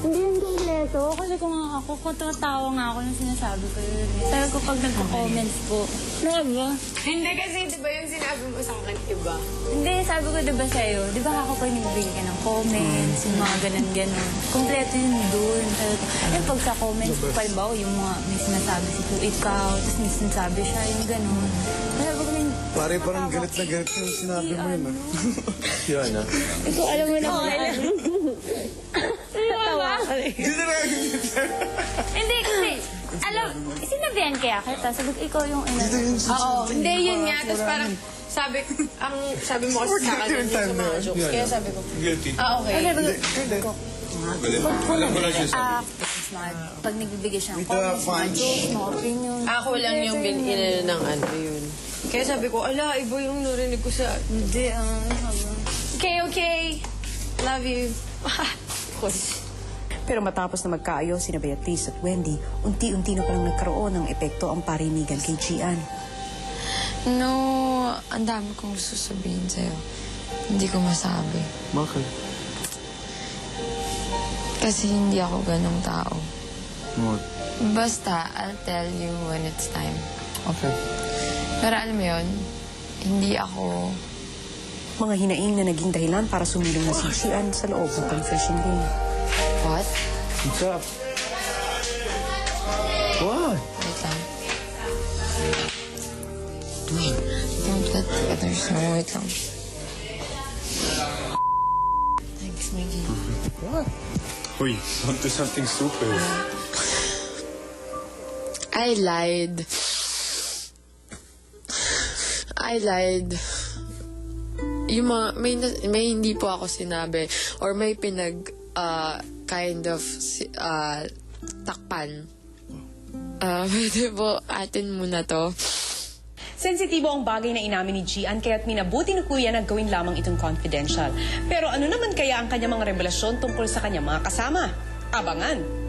Hindi yung kompleto. Kasi kung ako, tatawa nga ako nung sinasabi ko yun. Sabi ko pag nagko-comments po, ba? Hindi kasi, di ba yung sinabi mo sa akin, iba? Hindi, sabi ko diba sa'yo, di ba ako pa nagbigay ka ng comments, yung mga ganun-ganun. Kompleto yun dun. Sabi ko, pag sa comments, palibaw, yung mga may sinasabi si po ikaw, tapos may sinasabi siya, yung ganun. Sabi ko, Pare, parang galit na galit yung sinabi mo yun, ah. Yun, ah. Ikaw, alam mo na kung ano. Tawa ka rin. Hindi, kasi, alam, sinabihan kaya kita. Sabi ko, ikaw yung ina. Oo, hindi yun nga. Tapos parang, sabi mo kasi sa akin, yung sa mga jokes. Kaya sabi ko, Guilty. okay. Alam ko lang siya sabi. Smart. Pag nagbibigay siya ng With the comments, mga fans. jokes, mga opinion. Ako lang yung binila ng ano yun. Kaya sabi ko, ala, iba yung narinig ko sa... Hindi, Okay. Love you. Pero matapos na magkaayos sina Beatrice at Wendy, unti-unti na palang nagkaroon ng epekto ang parinigan kay Gian. No, ang dami kong sasabihin sa'yo. Hindi ko masabi. Bakit? Kasi hindi ako ganong tao. What? Basta, I'll tell you when it's time. Okay. Pero alam mo yun, hindi ako... Mga hinaing na naging dahilan para sumilong na si Gian sa loob ng confession room. What? What's up? What? Wait lang. Don't let the others know. Wait lang. Thanks, Miggy. What? Uy, don't do something stupid. I lied. Yung mga, may hindi po ako sinabi or may kind of takpan. Pwede po atin muna to. Sensitibo ang bagay na inamin ni Gian kaya't minabuti ni Kuya na gawin lamang itong confidential. Pero ano naman kaya ang kanyang mga revelasyon tungkol sa kanyang mga kasama? Abangan!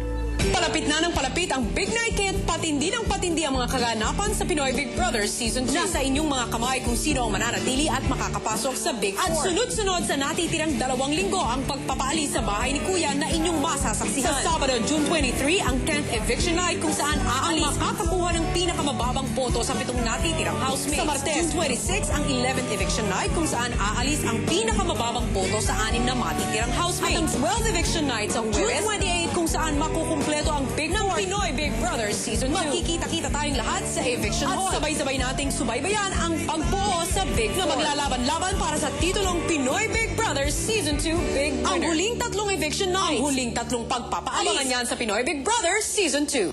Palapit na ng palapit ang Big Night kaya't patindi ng patindi ang mga kaganapan sa Pinoy Big Brother Season 2. Nasa inyong mga kamay kung sino ang mananatili at makakapasok sa Big Four. At sunod-sunod sa natitirang 2 linggo ang pagpapaalis sa bahay ni Kuya na inyong masasaksihan. Sa Sabado, June 23, ang 10th eviction night kung saan aalis makakakuha ng pinakamababang boto sa 7 natitirang housemates. Sa Martes, June 26, ang 11th eviction night kung saan aalis ang pinakamababang boto sa 6 na matitirang housemates. At ang 12th eviction night sa June 28 kung saan makukumpleto ang Big Four Pinoy Big Brother Season 2. Magkikita-kita tayong lahat sa eviction hall. At sabay-sabay nating subaybayan ang pagbuo sa Big Four. Na maglalaban-laban para sa titulong Pinoy Big Brother Season 2 Big Winner. Ang huling 3 eviction nights. Ang huling 3 pagpapaalis. Abangan yan sa Pinoy Big Brother Season 2.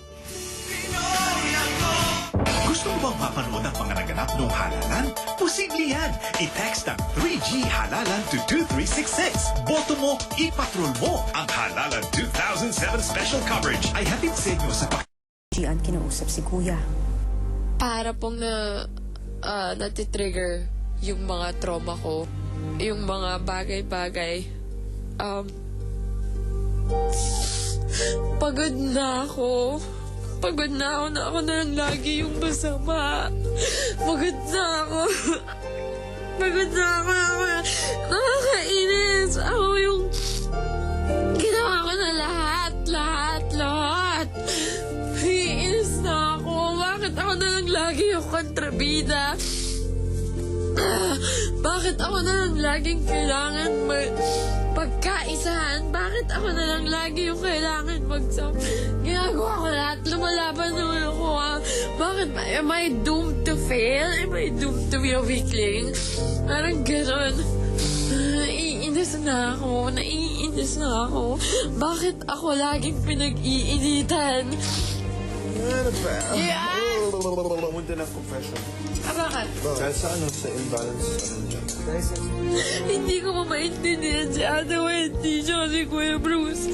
Gusto mo bang mapanood ang mga naganap noong halalan? Posible yan! I-text ang 3G Halalan to 2366. Boto mo, ipatrol mo ang Halalan 2007 special coverage ay hatid sa inyo sa Gian kinausap si Kuya. Para pong natitrigger yung mga trauma ko, yung mga bagay-bagay. Pagod na ako. Pagod na ako na lang lagi yung masama. Pagod na ako. Pagod na ako. Nakakainis. Ako yung ginawa ko na lahat. Iinis na ako. Bakit ako na lang lagi yung kontrabida? Bakit ako na lang laging kailangan pagkaisahan? Bakit ako na lang lagi yung kailangan ginagawa ko lahat, lumalaban naman ako. Bakit ba? Am I doomed to fail? Am I doomed to be a weakling? Parang gano'n. Naiinis na ako. Bakit ako laging pinag-iinitan? Yeah! Munta ng confession. Bakit? Dahil sa imbalance, Hindi ko maintindihan si Ate Wendy siya si Kuya Bruce.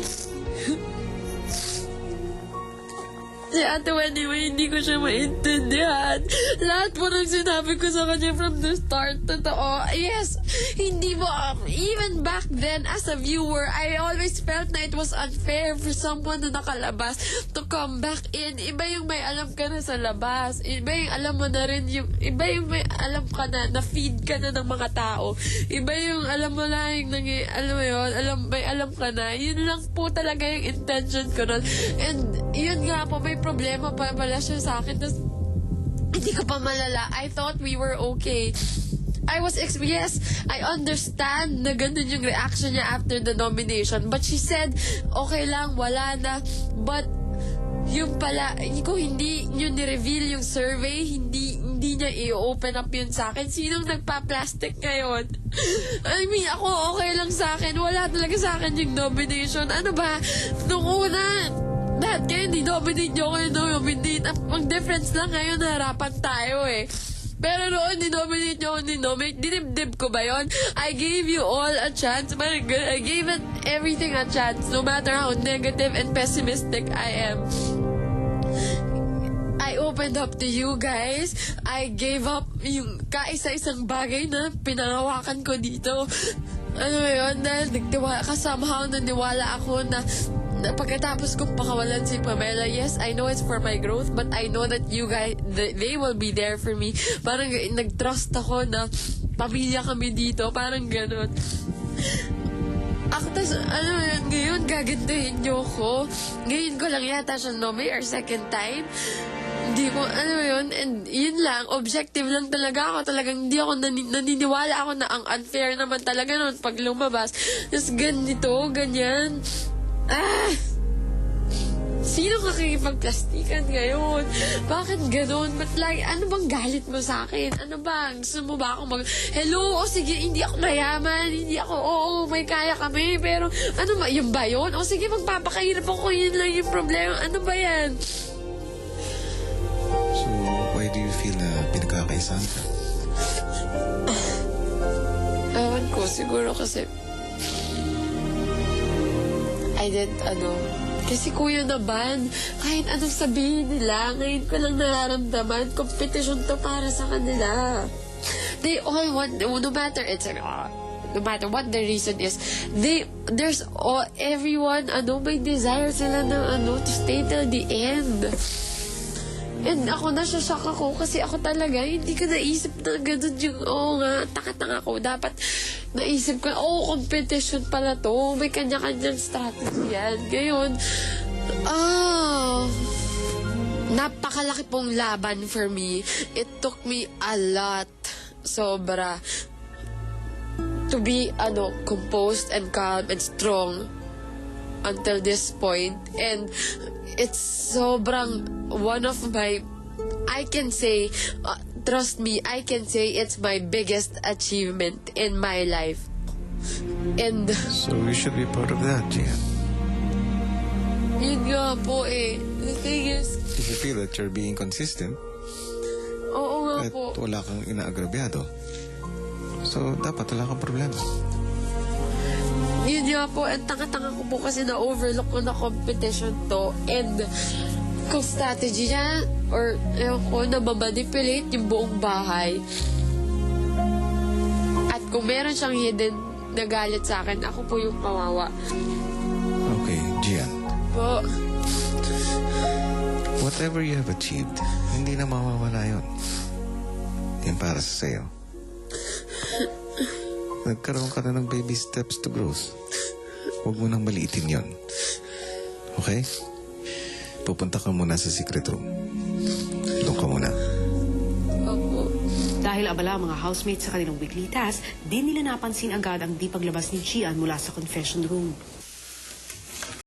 Si Ate Wendy, hindi ko siya maintindihan. Lahat po ng sinabi ko sa kanya from the start, totoo. Yes, hindi mo, even back then, as a viewer, I always felt na it was unfair for someone na nakalabas to come back in. Iba yung may alam ka na sa labas. Iba yung alam mo na rin yung, iba yung may alam ka na feed ka na ng mga tao. Iba yung alam mo lang, alam mo yun, may alam ka na. Yun lang po talaga yung intention ko nun. And yun nga po, may problema pa pala siya sa akin. Tapos, hindi ko pa malala. I thought we were okay. Yes, I understand na ganun yung reaction niya after the nomination. But she said, okay lang, wala na. But, yung pala, kung hindi nyo ni-reveal yung survey, hindi niya i-open up yun sa akin. Sinong nagpa-plastic ngayon? I mean, ako okay lang sa akin. Wala talaga sa akin yung nomination. Ano ba? Nung una, lahat kayo, ni-nominate nyo kayo nominate. Ang difference lang ngayon, harapan tayo eh. Pero noon, ni-nominate nyo ako ni-nominate. Dinibdib ko ba yun? I gave you all a chance. I gave it everything a chance. No matter how negative and pessimistic I am. I opened up to you guys. I gave up yung kaisa-isang bagay na pinangawakan ko dito. Ano yun? Dahil somehow naniwala ako na pagkatapos kong pakawalan si Pamela, yes, I know it's for my growth, but I know that you guys, they will be there for me. Parang nag-trust ako na pamilya kami dito. Parang ganun. Ako, ngayon, gagandahin niyo ko. Ngayon ko lang yata siya nominate or second time. Hindi ko, yun, and yun lang, objective lang talaga ako. Talagang hindi ako naniniwala ako na ang unfair naman talaga nun pag lumabas. Tapos ganito, ganyan. Sino kakikipagplastikan ngayon? Bakit ganun? Ano bang galit mo sa akin? Ano ba? Gusto mo ba ako hello? O sige, hindi ako mayaman. Hindi ako, may kaya kami. Pero, ano ba? Yung ba yun? O sige, magpapakahirap ako. Yun lang yung problema. Ano ba yan? So, why do you feel na pinagkakaisahan ka? Ewan ko, siguro kasi kasi Kuya Naban, kahit anong sabihin nila, ngayon ko lang nararamdaman, competition to para sa kanila. They all want, no matter what the reason is, everyone, may desire sila to stay till the end. And ako, nasashock ako kasi ako talaga, hindi ko naisip na ganun yung, taka-tanga ko. Dapat naisip ko, competition pala to. May kanya-kanyang strategy yan. Ngayon, napakalaki pong laban for me. It took me a lot, sobra, to be, composed and calm and strong until this point. And it's sobrang one of my, I can say, trust me, I can say it's my biggest achievement in my life. And So, you should be proud of that, Gian. yun nga po eh. The thing is, If you feel that you're being consistent, oo nga at po. wala kang inaagrabyado, so, dapat wala kang problema. Yun nga po, ang tanga-tanga ko po kasi na-overlook ko na competition to. And kung strategy niya, or nabamanipulate yung buong bahay. At kung meron siyang hidden na galit sa akin, ako po yung kawawa. Okay, Gian. Po, Whatever you have achieved, hindi na mawawala yun. Yan para sa sayo. Nagkaroon ka na ng baby steps to growth. Huwag mo nang maliitin yon. Okay? Pupunta ka muna sa secret room. Doon ka muna. opo. Dahil abala ang mga housemates sa kanilang weekly task, di nila napansin agad ang di paglabas ni Gian mula sa confession room.